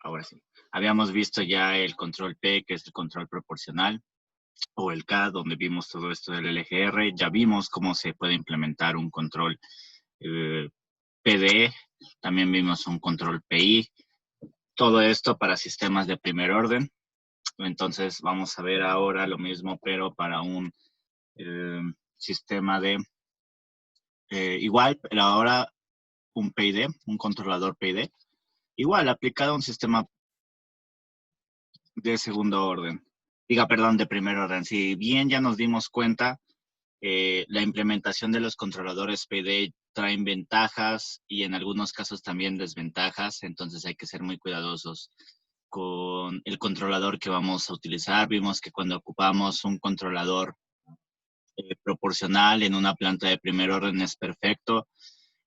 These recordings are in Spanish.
ahora sí. Habíamos visto ya el control P, que es el control proporcional, o el K, donde vimos todo esto del LGR. Ya vimos cómo se puede implementar un control PD, también vimos un control PI. Todo esto para sistemas de primer orden. Entonces vamos a ver ahora lo mismo, pero para un sistema de igual, pero ahora un PID, un controlador PID, igual aplicado a un sistema de segundo orden. Perdón, de primer orden. Si bien ya nos dimos cuenta, la implementación de los controladores PD traen ventajas y en algunos casos también desventajas, entonces hay que ser muy cuidadosos con el controlador que vamos a utilizar. Vimos que cuando ocupamos un controlador proporcional en una planta de primer orden es perfecto.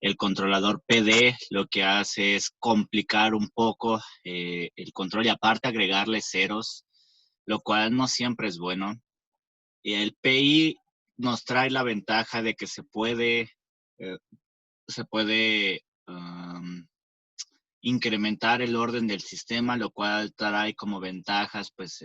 El controlador PD lo que hace es complicar un poco el control y aparte agregarle ceros, lo cual no siempre es bueno. Y el PI nos trae la ventaja de que se puede incrementar el orden del sistema, lo cual trae como ventajas pues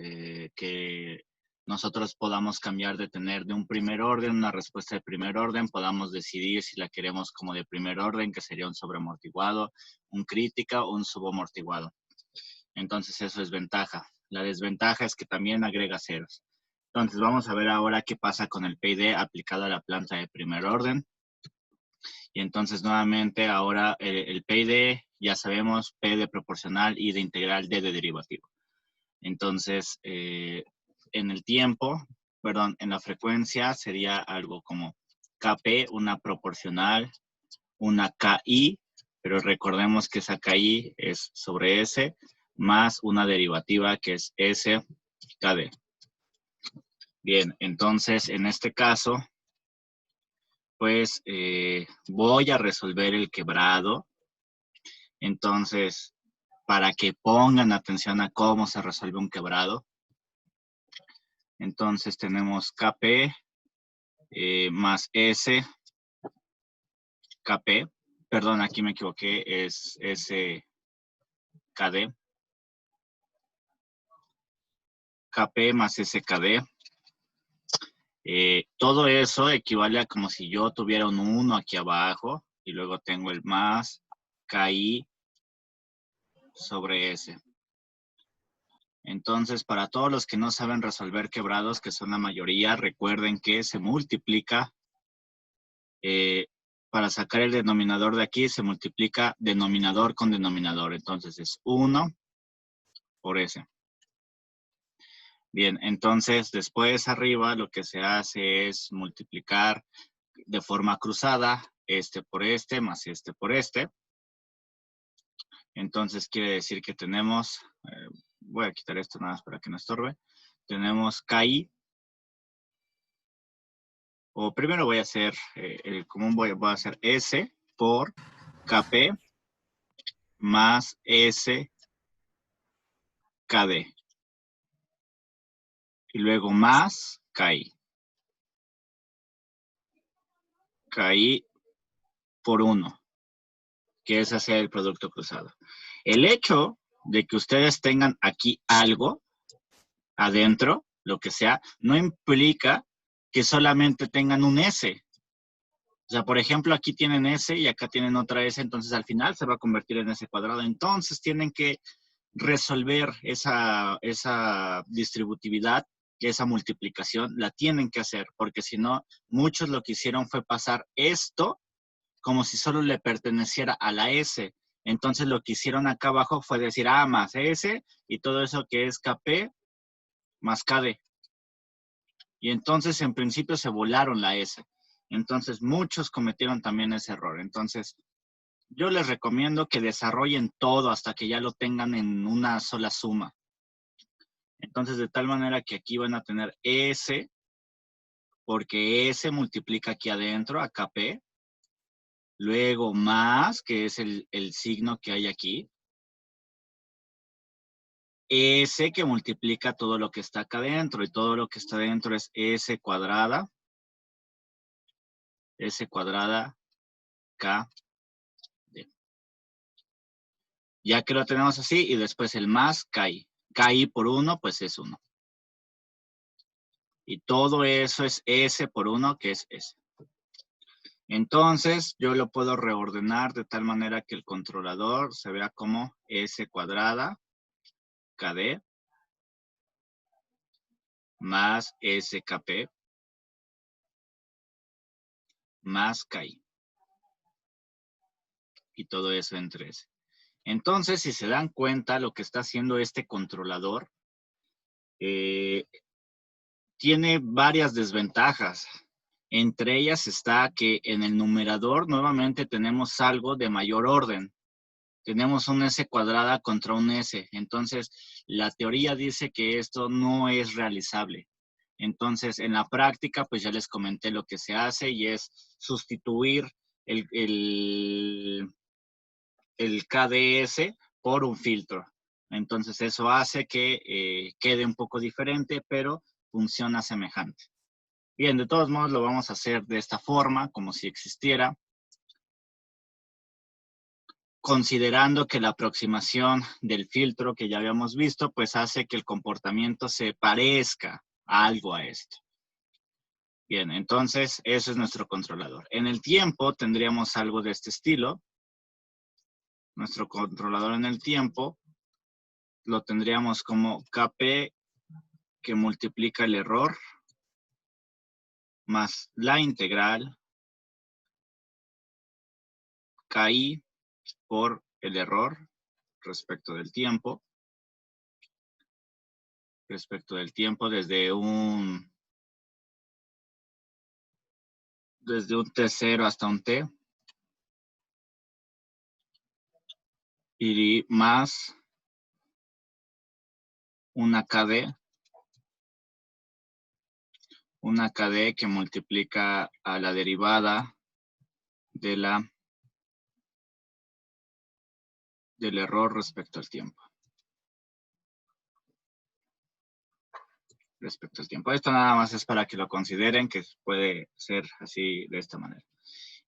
que nosotros podamos cambiar de tener de un primer orden, una respuesta de primer orden, podamos decidir si la queremos como de primer orden, que sería un sobreamortiguado, un crítica o un subamortiguado. Entonces eso es ventaja. La desventaja es que también agrega ceros. Entonces vamos a ver ahora qué pasa con el PID aplicado a la planta de primer orden. Y entonces nuevamente ahora el PID, ya sabemos, P de proporcional y de integral, D de derivativo. Entonces, en el tiempo, perdón, en la frecuencia sería algo como Kp, una proporcional, una Ki, pero recordemos que esa Ki es sobre S, más una derivativa que es S Kd. Bien, entonces en este caso, pues voy a resolver el quebrado. Entonces, para que pongan atención a cómo se resuelve un quebrado. Entonces tenemos Kp más S, Kp, perdón, aquí me equivoqué, es S, Kd. Kp más SKD. Todo eso equivale a como si yo tuviera un 1 aquí abajo y luego tengo el más Ki sobre S. Entonces, para todos los que no saben resolver quebrados, que son la mayoría, recuerden que se multiplica, para sacar el denominador de aquí, se multiplica denominador con denominador. Entonces, es 1 por S. Bien, entonces, después arriba, lo que se hace es multiplicar de forma cruzada este por este, más este por este. Entonces, quiere decir que tenemos, voy a quitar esto nada más para que no estorbe. Tenemos Ki, o primero voy a hacer el común, voy a hacer S por Kp más S Kd. Y luego más Ki. Ki por 1, que es hacer el producto cruzado. El hecho de que ustedes tengan aquí algo adentro, lo que sea, no implica que solamente tengan un S. O sea, por ejemplo, aquí tienen S y acá tienen otra S, entonces al final se va a convertir en S cuadrado. Entonces tienen que resolver esa distributividad, esa multiplicación, la tienen que hacer, porque si no, muchos lo que hicieron fue pasar esto como si solo le perteneciera a la S. Entonces lo que hicieron acá abajo fue decir A más S y todo eso que es Kp más Kd. Y entonces en principio se volaron la S. Entonces muchos cometieron también ese error. Entonces yo les recomiendo que desarrollen todo hasta que ya lo tengan en una sola suma. Entonces de tal manera que aquí van a tener S, porque S multiplica aquí adentro a Kp. Luego más, que es el signo que hay aquí. S que multiplica todo lo que está acá adentro. Y todo lo que está adentro es S cuadrada. S cuadrada K. Ya que lo tenemos así, y después el más KI. KI por 1, pues es 1. Y todo eso es S por 1, que es S. Entonces, yo lo puedo reordenar de tal manera que el controlador se vea como S cuadrada, KD, más SKP, más KI. Y todo eso entre S. Entonces, si se dan cuenta, lo que está haciendo este controlador tiene varias desventajas. Entre ellas está que en el numerador nuevamente tenemos algo de mayor orden. Tenemos un S cuadrada contra un S. Entonces, la teoría dice que esto no es realizable. Entonces, en la práctica, pues ya les comenté lo que se hace y es sustituir el KDS por un filtro. Entonces, eso hace que quede un poco diferente, pero funciona semejante. Bien, de todos modos lo vamos a hacer de esta forma, como si existiera, considerando que la aproximación del filtro que ya habíamos visto, pues hace que el comportamiento se parezca a algo a esto. Bien, entonces eso es nuestro controlador. En el tiempo tendríamos algo de este estilo. Nuestro controlador en el tiempo lo tendríamos como KP que multiplica el error más la integral KI por el error respecto del tiempo desde un T0 hasta un T y más una KD que multiplica a la derivada del error respecto al tiempo. Esto nada más es para que lo consideren, que puede ser así de esta manera.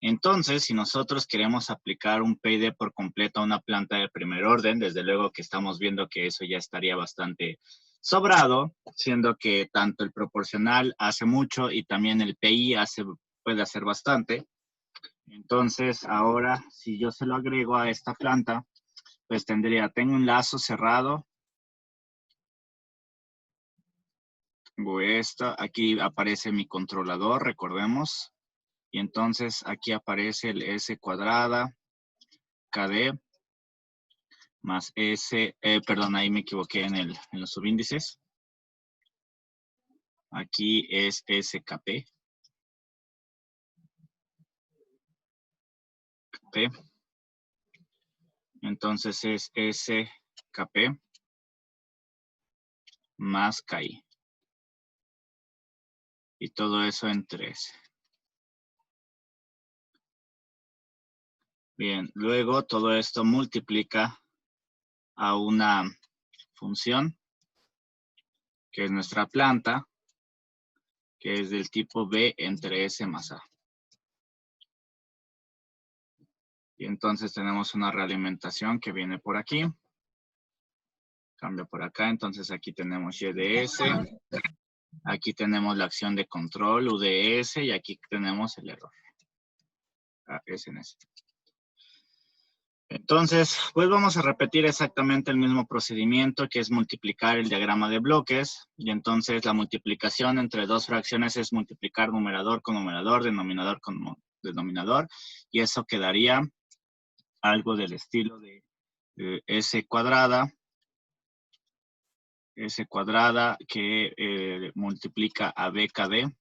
Entonces, si nosotros queremos aplicar un PID por completo a una planta de primer orden, desde luego que estamos viendo que eso ya estaría bastante sobrado, siendo que tanto el proporcional hace mucho y también el PI puede hacer bastante. Entonces, ahora, si yo se lo agrego a esta planta, pues tengo un lazo cerrado. Tengo esto, aquí aparece mi controlador, recordemos. Y entonces aquí aparece el S cuadrada, KD, más S, perdón, ahí me equivoqué en los subíndices. Aquí es SKP. Entonces es SKP más KI. Y todo eso en 3. Bien, luego todo esto multiplica a una función que es nuestra planta, que es del tipo B entre S más A. Y entonces tenemos una realimentación que viene por aquí. Cambia por acá, entonces aquí tenemos Y de S. Aquí tenemos la acción de control, U de S, y aquí tenemos el error. S en S. Entonces, pues vamos a repetir exactamente el mismo procedimiento, que es multiplicar el diagrama de bloques. Y entonces la multiplicación entre dos fracciones es multiplicar numerador con numerador, denominador con denominador. Y eso quedaría algo del estilo de S cuadrada que multiplica a BKD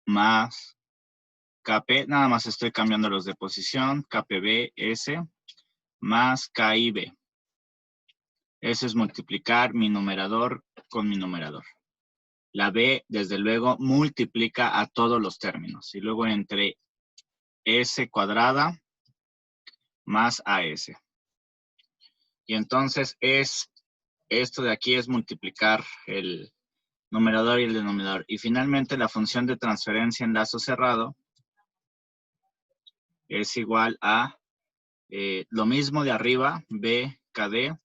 más KP, nada más estoy cambiando los de posición, KPB, S, más KIB. Eso es multiplicar mi numerador con mi numerador. La B, desde luego, multiplica a todos los términos. Y luego entre S cuadrada más AS. Y entonces esto de aquí es multiplicar el numerador y el denominador. Y finalmente la función de transferencia en lazo cerrado es igual a Lo mismo de arriba, BKD,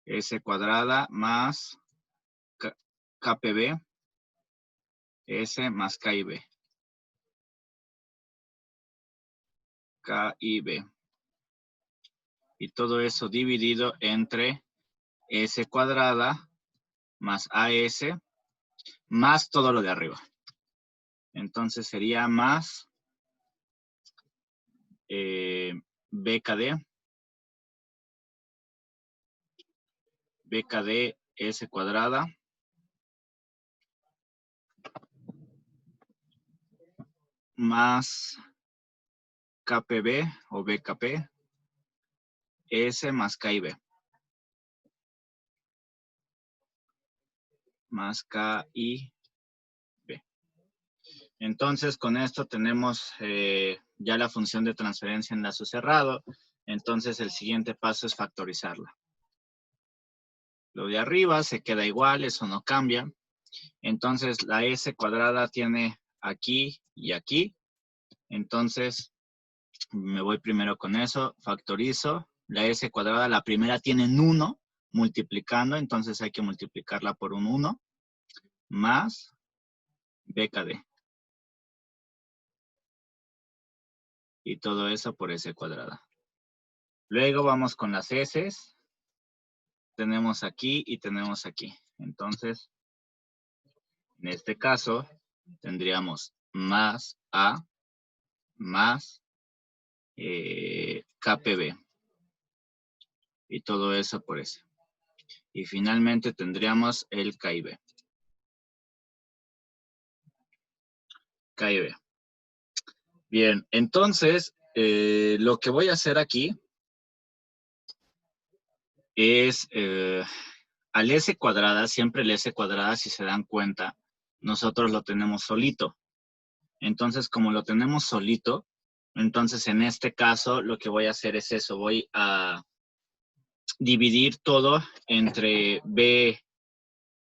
S cuadrada más KPB, S más KIB. KIB. Y todo eso dividido entre S cuadrada más AS más todo lo de arriba. Entonces sería más BKD S cuadrada más KPB o BKP S más KIB. Más KIB. Entonces, con esto tenemos ya la función de transferencia en lazo cerrado. Entonces, el siguiente paso es factorizarla. Lo de arriba se queda igual, eso no cambia. Entonces, la S cuadrada tiene aquí y aquí. Entonces, me voy primero con eso, factorizo. La S cuadrada, la primera tiene un 1 multiplicando, entonces hay que multiplicarla por un 1 más BKD. Y todo eso por S cuadrada. Luego vamos con las S. Tenemos aquí y tenemos aquí. Entonces, en este caso, tendríamos más A más KPB. Y todo eso por S. Y finalmente tendríamos el KIB. KIB. Bien, entonces, lo que voy a hacer aquí es al S cuadrada, siempre el S cuadrada, si se dan cuenta, nosotros lo tenemos solito. Entonces, como lo tenemos solito, entonces en este caso lo que voy a hacer es eso. Voy a dividir todo entre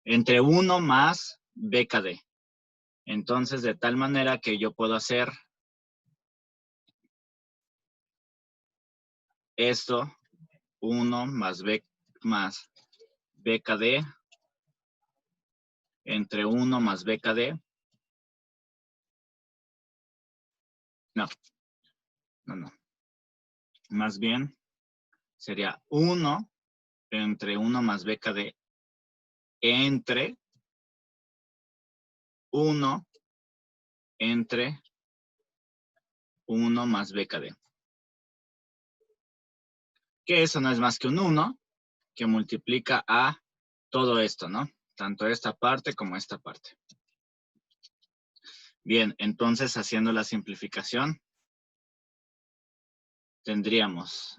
1 más BKD. Entonces, de tal manera que yo puedo hacer esto, 1 más BKD, entre 1 más BKD. No. Más bien, sería 1 entre 1 más BKD entre 1 entre 1 más BKD. Que eso no es más que un 1 que multiplica a todo esto, ¿no? Tanto esta parte como esta parte. Bien, entonces haciendo la simplificación, tendríamos,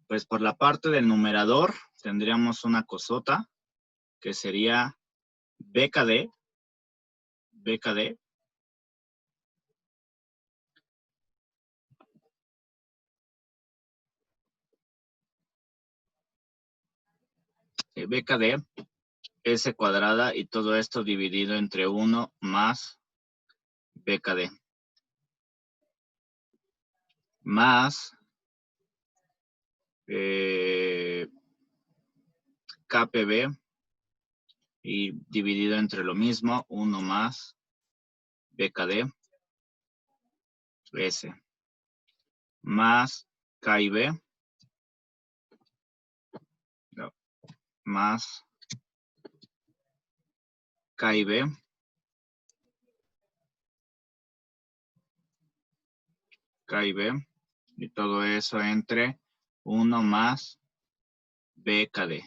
pues por la parte del numerador, tendríamos una cosota que sería BKD BKD S cuadrada y todo esto dividido entre 1 más BKD más KPB y dividido entre lo mismo, 1 más BKD S más KIB más KIB y todo eso entre 1 más BKD.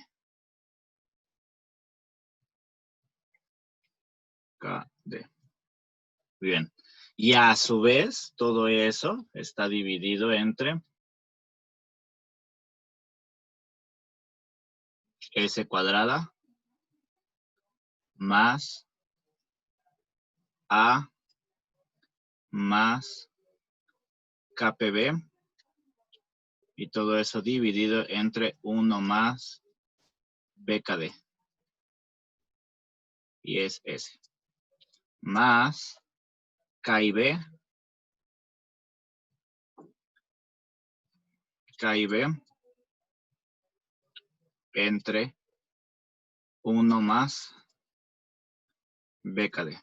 KD. Bien. Y a su vez, todo eso está dividido entre S cuadrada más A más KPB y todo eso dividido entre 1 más BKD y es S más K y B. K y B. Entre 1 más BKD.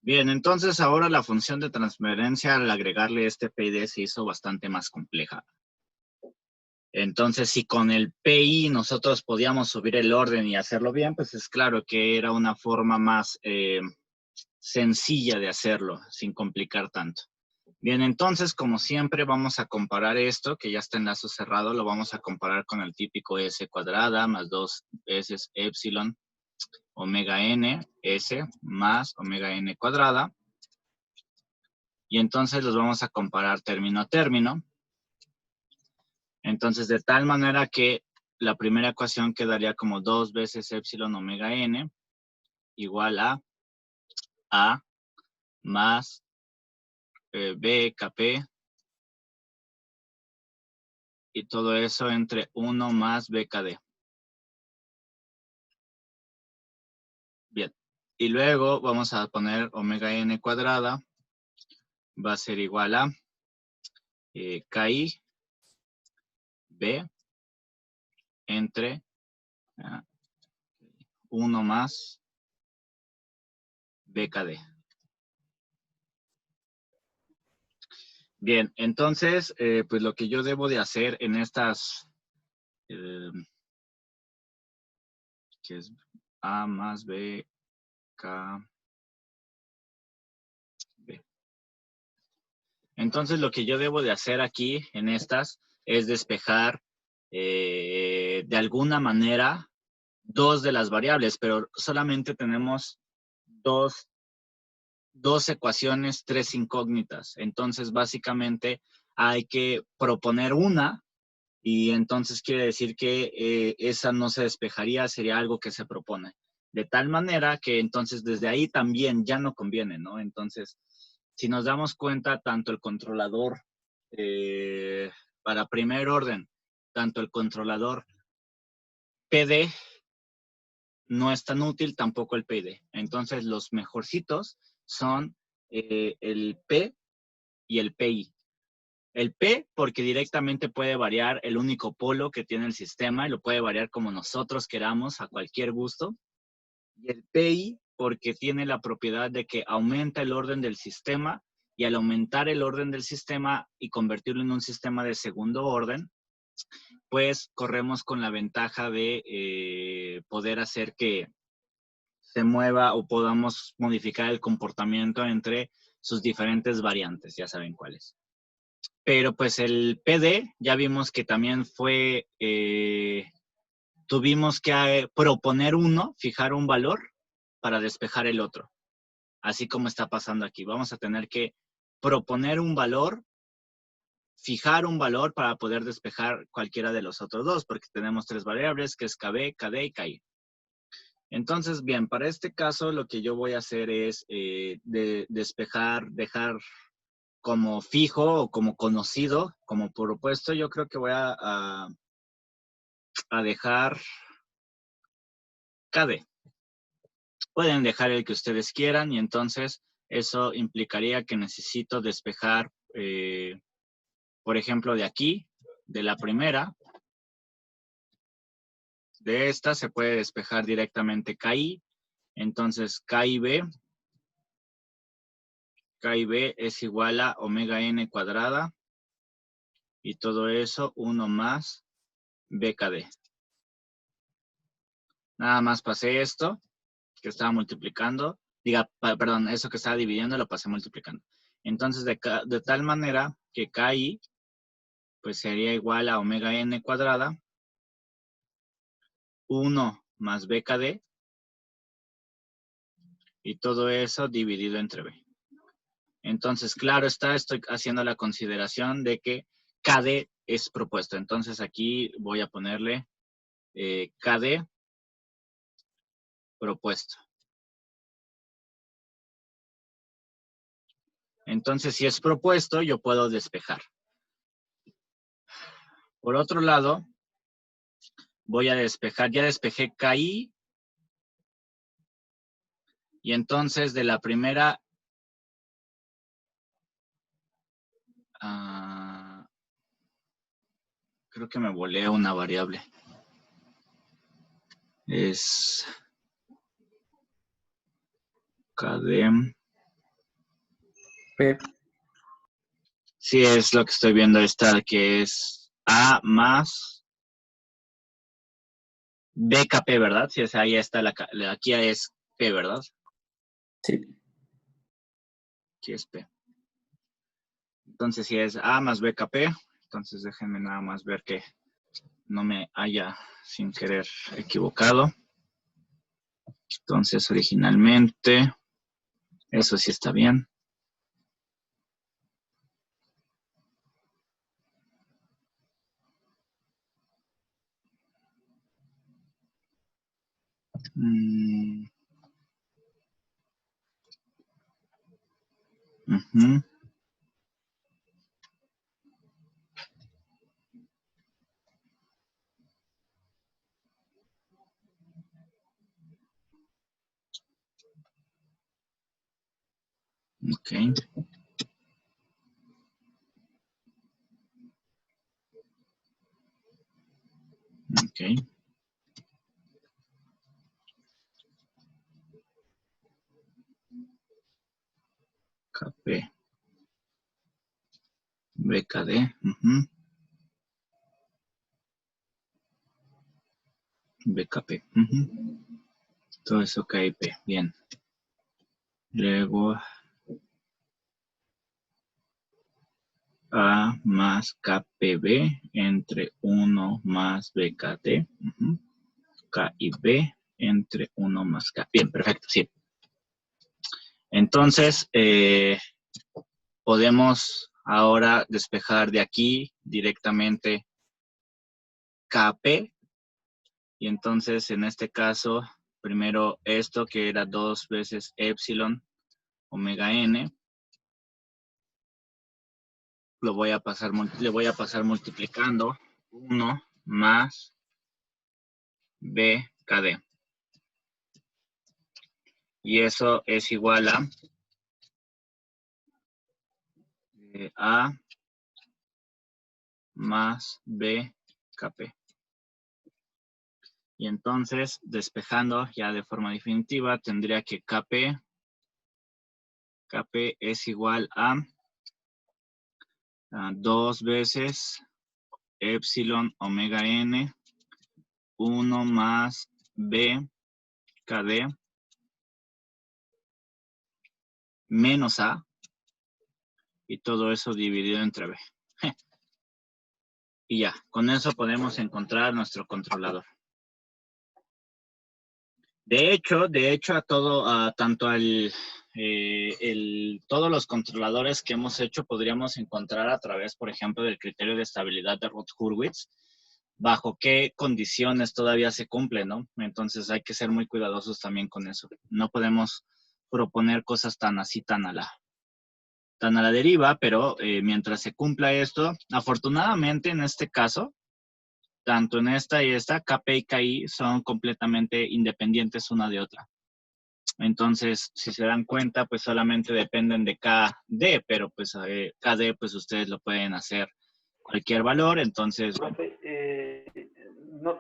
Bien, entonces ahora la función de transferencia al agregarle este PID se hizo bastante más compleja. Entonces, si con el PI nosotros podíamos subir el orden y hacerlo bien, pues es claro que era una forma más sencilla de hacerlo, sin complicar tanto. Bien, entonces, como siempre, vamos a comparar esto, que ya está en lazo cerrado, lo vamos a comparar con el típico S cuadrada más 2 veces epsilon omega n, S más omega n cuadrada. Y entonces los vamos a comparar término a término. Entonces, de tal manera que la primera ecuación quedaría como 2 veces epsilon omega n igual a más b kp y todo eso entre 1 más bkd. Bien. Y luego vamos a poner omega n cuadrada va a ser igual a ki b entre 1 más bkd. Bien, entonces, pues lo que yo debo de hacer en estas, que es A más B, K, B. Entonces, lo que yo debo de hacer aquí en estas es despejar de alguna manera dos de las variables, pero solamente tenemos dos ecuaciones, tres incógnitas. Entonces, básicamente, hay que proponer una y entonces quiere decir que esa no se despejaría, sería algo que se propone. De tal manera que entonces desde ahí también ya no conviene, ¿no? Entonces, si nos damos cuenta, tanto el controlador, para primer orden, tanto el controlador PD no es tan útil, tampoco el PD. Entonces, los mejorcitos son el P y el PI. El P, porque directamente puede variar el único polo que tiene el sistema y lo puede variar como nosotros queramos, a cualquier gusto. Y el PI, porque tiene la propiedad de que aumenta el orden del sistema y al aumentar el orden del sistema y convertirlo en un sistema de segundo orden, pues corremos con la ventaja de poder hacer que se mueva o podamos modificar el comportamiento entre sus diferentes variantes, ya saben cuáles. Pero pues el PD, ya vimos que también fue, tuvimos que proponer uno, fijar un valor para despejar el otro. Así como está pasando aquí. Vamos a tener que proponer un valor, fijar un valor para poder despejar cualquiera de los otros dos, porque tenemos tres variables, que es KB, KD y KI. Entonces, bien, para este caso lo que yo voy a hacer es despejar, dejar como fijo o como conocido, como propuesto, yo creo que voy a dejar KD. Pueden dejar el que ustedes quieran y entonces eso implicaría que necesito despejar, por ejemplo, de aquí, de la primera, de esta se puede despejar directamente KI. Entonces KIB es igual a omega n cuadrada y todo eso 1 más BKD. Nada más pasé esto que estaba multiplicando, perdón, eso que estaba dividiendo lo pasé multiplicando. Entonces, de tal manera que KI pues sería igual a omega n cuadrada 1 más BKD y todo eso dividido entre B. Entonces, claro está, estoy haciendo la consideración de que KD es propuesto. Entonces, aquí voy a ponerle KD propuesto. Entonces, si es propuesto, yo puedo despejar. Por otro lado, voy a despejar, ya despejé KI Y entonces de la primera... creo que me volé una variable. Es... KD. P. Sí, es lo que estoy viendo esta, que es A más BKP, ¿verdad? Sí, es ahí está aquí es P, ¿verdad? Sí. Aquí es P. Entonces, si es A más BKP, entonces déjenme nada más ver que no me haya sin querer equivocado. Entonces, originalmente, eso sí está bien. Uh-huh. Ok. Ok. KP. BKD. Uh-huh. BKP. Uh-huh. Todo eso KIP. Bien. Luego A más KPB entre 1 más BKT. Uh-huh. K y B entre 1 más K. Bien, perfecto, sí. Entonces, podemos ahora despejar de aquí directamente KP. Y entonces, en este caso, primero esto que era 2 veces epsilon omega n, le voy a pasar multiplicando 1 más BKD. Y eso es igual a más BKP. Y entonces, despejando ya de forma definitiva, tendría que KP es igual a 2 veces epsilon omega n, 1 más BKD menos A, y todo eso dividido entre B. Y ya, con eso podemos encontrar nuestro controlador. De hecho, tanto todos los controladores que hemos hecho podríamos encontrar a través, por ejemplo, del criterio de estabilidad de Roth-Hurwitz, bajo qué condiciones todavía se cumplen, ¿no? Entonces hay que ser muy cuidadosos también con eso. No podemos proponer cosas tan a la deriva, pero mientras se cumpla esto, afortunadamente en este caso, tanto en esta y esta, KP y KI son completamente independientes una de otra. Entonces, si se dan cuenta, pues solamente dependen de KD, pero pues KD, pues ustedes lo pueden hacer cualquier valor, entonces... No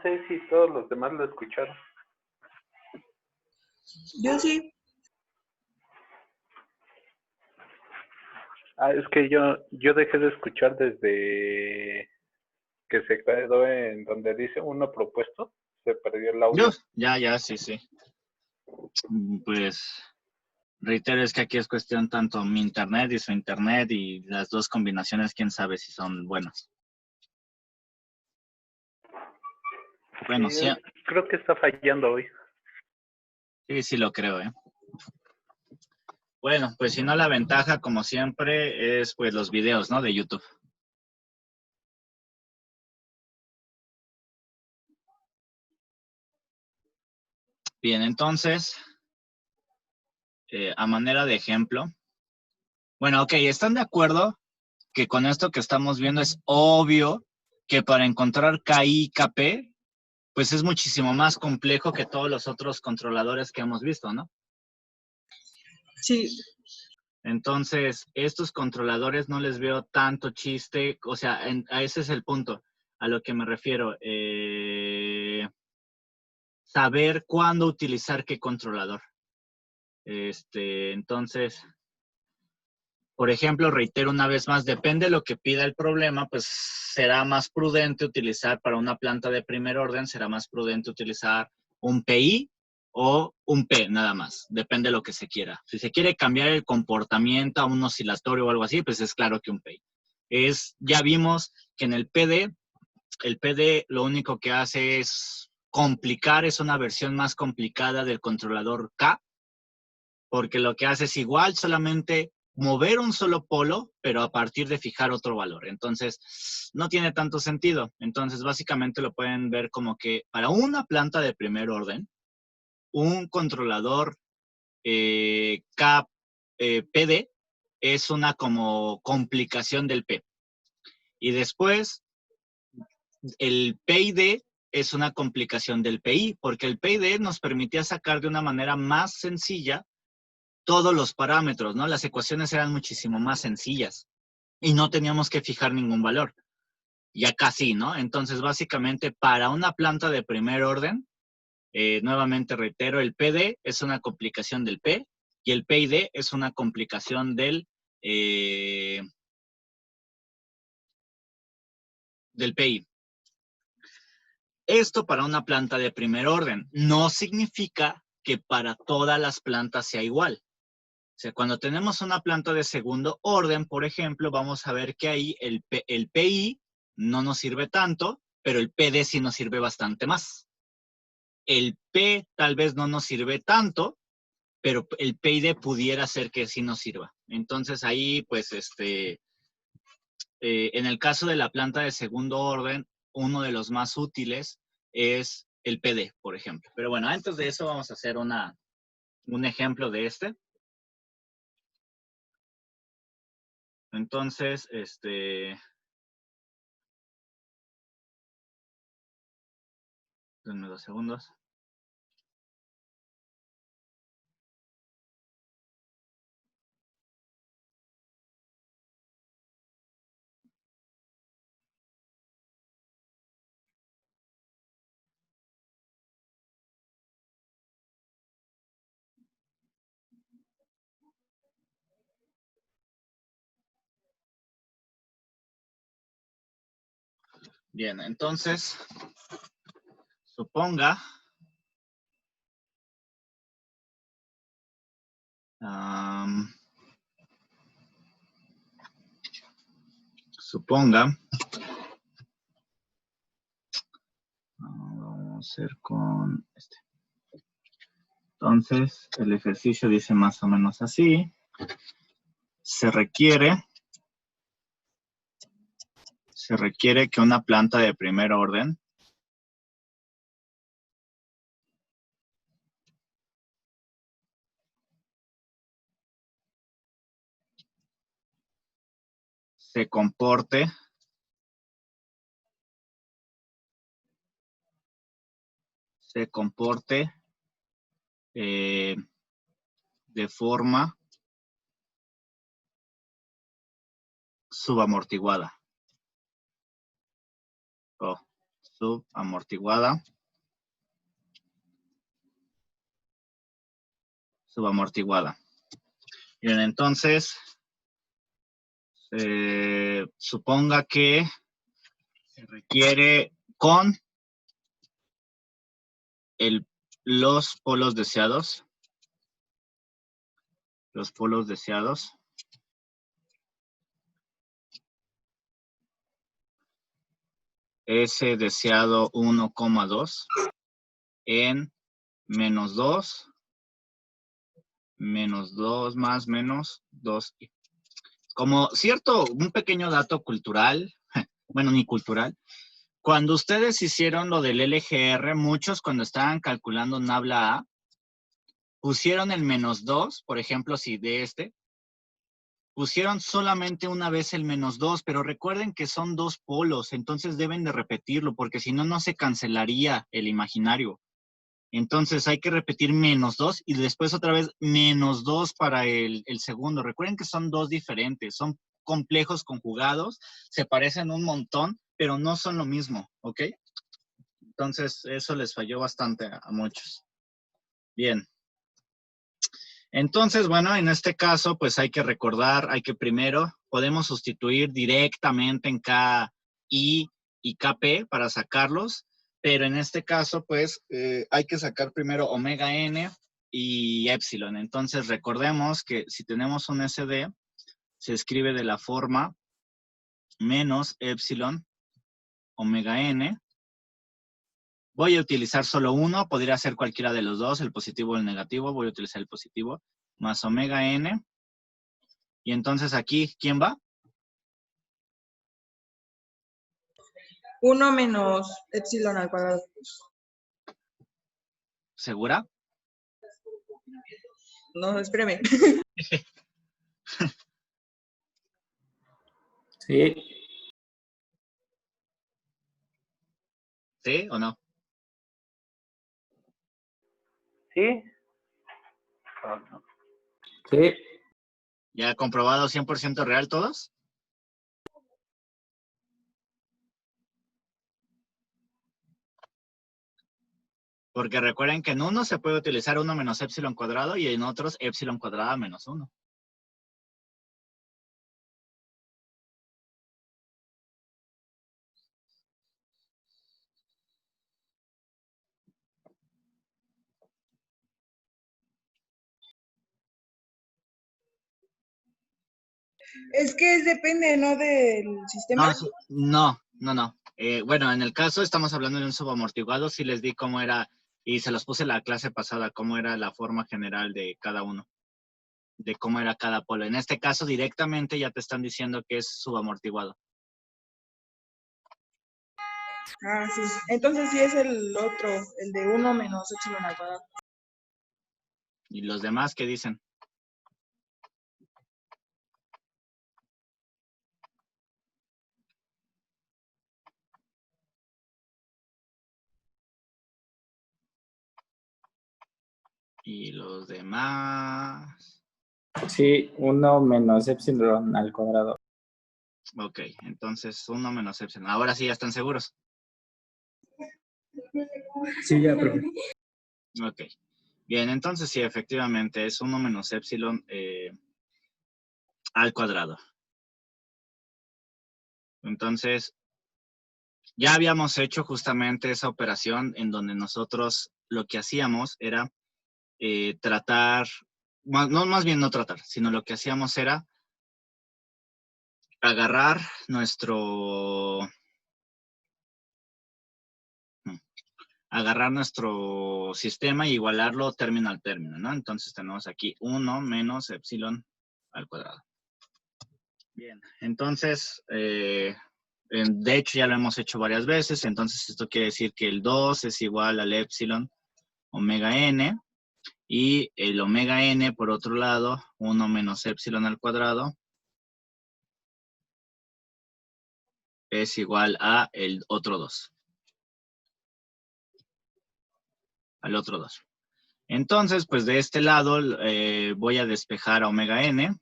sé si todos los demás lo escucharon. Yo sí. Es que yo dejé de escuchar desde que se quedó en donde dice uno propuesto, se perdió el audio. Ya, sí. Pues reitero, es que aquí es cuestión tanto mi internet y su internet, y las dos combinaciones, quién sabe si son buenas. Bueno, sí. Creo que está fallando hoy. Sí lo creo, Bueno, pues si no, la ventaja, como siempre, es pues los videos, ¿no? De YouTube. Bien, entonces, a manera de ejemplo. Bueno, ok, ¿están de acuerdo que con esto que estamos viendo es obvio que para encontrar KI y KP, pues es muchísimo más complejo que todos los otros controladores que hemos visto, ¿no? Sí. Entonces, estos controladores no les veo tanto chiste, o sea, a ese es el punto a lo que me refiero. Saber cuándo utilizar qué controlador. Entonces, por ejemplo, reitero una vez más, depende de lo que pida el problema, pues será más prudente utilizar para una planta de primer orden, será más prudente utilizar un PI o un P nada más, depende de lo que se quiera. Si se quiere cambiar el comportamiento a un oscilatorio o algo así, pues es claro que un PI. Ya vimos que en el PD lo único que hace es complicar, es una versión más complicada del controlador K, porque lo que hace es igual, solamente mover un solo polo, pero a partir de fijar otro valor. Entonces, no tiene tanto sentido. Entonces, básicamente lo pueden ver como que para una planta de primer orden, un controlador PD es una como complicación del P. Y después, el PID es una complicación del PI, porque el PID nos permitía sacar de una manera más sencilla todos los parámetros, ¿no? Las ecuaciones eran muchísimo más sencillas y no teníamos que fijar ningún valor. Ya casi, ¿no? Entonces, básicamente, para una planta de primer orden, nuevamente reitero, el PD es una complicación del P y el PID es una complicación del PI. Esto para una planta de primer orden. No significa que para todas las plantas sea igual. O sea, cuando tenemos una planta de segundo orden, por ejemplo, vamos a ver que ahí el PI no nos sirve tanto, pero el PD sí nos sirve bastante más. El P tal vez no nos sirve tanto, pero el PID pudiera ser que sí nos sirva. Entonces ahí, pues, en el caso de la planta de segundo orden, uno de los más útiles es el PD, por ejemplo. Pero bueno, antes de eso vamos a hacer un ejemplo de este. Entonces, denme 2 segundos. Bien, entonces, suponga vamos a hacer con este. Entonces, el ejercicio dice más o menos así. Se requiere que una planta de primer orden se comporte de forma subamortiguada. Subamortiguada. Bien, entonces, suponga que se requiere con los polos deseados. S deseado 1,2 en menos 2 más menos 2. Como un pequeño dato cultural, bueno, ni cultural, cuando ustedes hicieron lo del LGR, muchos cuando estaban calculando nabla A, pusieron el menos 2, por ejemplo, si de pusieron solamente una vez el menos 2, pero recuerden que son dos polos, entonces deben de repetirlo, porque si no, no se cancelaría el imaginario. Entonces hay que repetir menos 2 y después otra vez menos 2 para el segundo. Recuerden que son dos diferentes, son complejos conjugados, se parecen un montón, pero no son lo mismo, ¿ok? Entonces eso les falló bastante a muchos. Bien. Entonces, bueno, en este caso, pues hay que recordar, hay que primero, podemos sustituir directamente en KI y KP para sacarlos, pero en este caso, pues, hay que sacar primero omega n y epsilon. Entonces, recordemos que si tenemos un SD, se escribe de la forma menos epsilon omega n. Voy a utilizar solo uno, podría ser cualquiera de los dos, el positivo o el negativo. Voy a utilizar el positivo, más omega n. Y entonces aquí, ¿quién va? 1 menos epsilon al cuadrado. ¿Segura? No, espérame. Sí. ¿Sí o no? ¿Sí? Sí. ¿Ya comprobado 100% real todos? Porque recuerden que en uno se puede utilizar 1 menos epsilon cuadrado y en otros epsilon cuadrada menos 1. Es que depende, ¿no? Del sistema. No. Bueno, en el caso estamos hablando de un subamortiguado, sí les di cómo era, y se los puse la clase pasada, cómo era la forma general de cada uno, de cómo era cada polo. En este caso, directamente ya te están diciendo que es subamortiguado. Ah, sí. Entonces sí es el otro, el de 1 menos epsilon al cuadrado. ¿Y los demás qué dicen? Y los demás... Sí, 1 menos epsilon al cuadrado. Ok, entonces 1 menos epsilon. Ahora sí ya están seguros. Sí, ya, profe. Ok. Bien, entonces sí, efectivamente es 1 menos epsilon al cuadrado. Entonces, ya habíamos hecho justamente esa operación en donde nosotros lo que hacíamos era tratar, más bien no tratar, sino lo que hacíamos era agarrar nuestro sistema y igualarlo término al término, ¿no? Entonces tenemos aquí 1 menos epsilon al cuadrado. Bien, entonces, de hecho ya lo hemos hecho varias veces, entonces esto quiere decir que el 2 es igual al epsilon omega n, y el omega n, por otro lado, 1 menos epsilon al cuadrado, es igual a el otro 2. Al otro 2. Entonces, pues de este lado voy a despejar a omega n.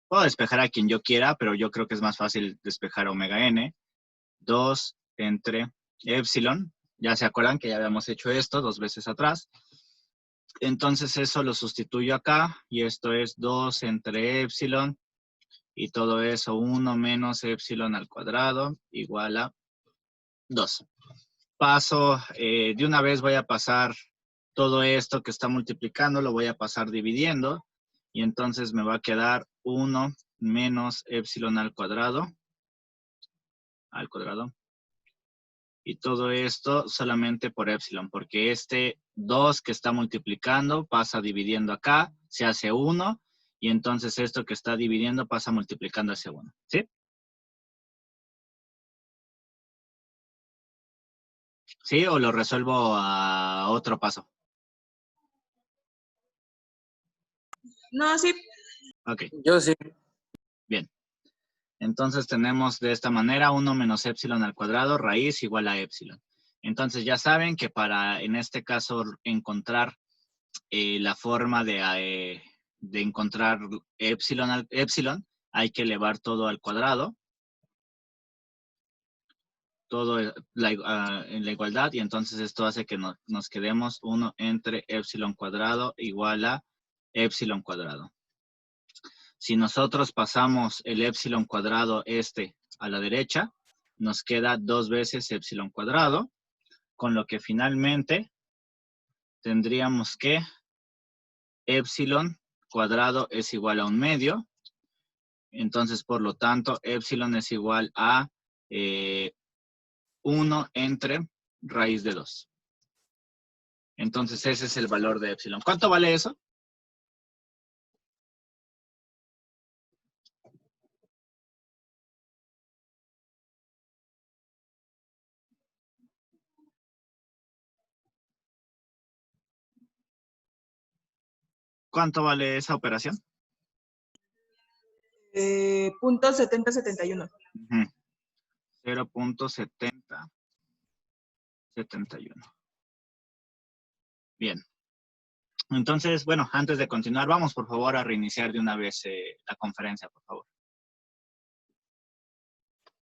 Puedo despejar a quien yo quiera, pero yo creo que es más fácil despejar a omega n. 2 entre epsilon. Ya se acuerdan que ya habíamos hecho esto 2 veces atrás. Entonces eso lo sustituyo acá y esto es 2 entre epsilon y todo eso 1 menos epsilon al cuadrado igual a 2. Paso, de una vez voy a pasar todo esto que está multiplicando, lo voy a pasar dividiendo y entonces me va a quedar 1 menos epsilon al cuadrado. Y todo esto solamente por epsilon, porque este 2 que está multiplicando pasa dividiendo acá, se hace 1, y entonces esto que está dividiendo pasa multiplicando hacia 1, ¿sí? ¿Sí? ¿O lo resuelvo a otro paso? No, sí. Ok. Yo sí. Bien. Entonces tenemos de esta manera 1 menos epsilon al cuadrado, raíz igual a epsilon. Entonces ya saben que para, en este caso, encontrar la forma de encontrar epsilon, hay que elevar todo al cuadrado. Todo en la igualdad, y entonces esto hace que nos quedemos 1 entre epsilon cuadrado igual a epsilon cuadrado. Si nosotros pasamos el epsilon cuadrado a la derecha, nos queda 2 veces epsilon cuadrado, con lo que finalmente tendríamos que epsilon cuadrado es igual a 1/2. Entonces, por lo tanto, epsilon es igual a 1 entre raíz de 2. Entonces, ese es el valor de epsilon. ¿Cuánto vale eso? ¿Cuánto vale esa operación? Punto 7071. 0.7071. Bien. Entonces, bueno, antes de continuar, vamos por favor a reiniciar de una vez la conferencia, por favor.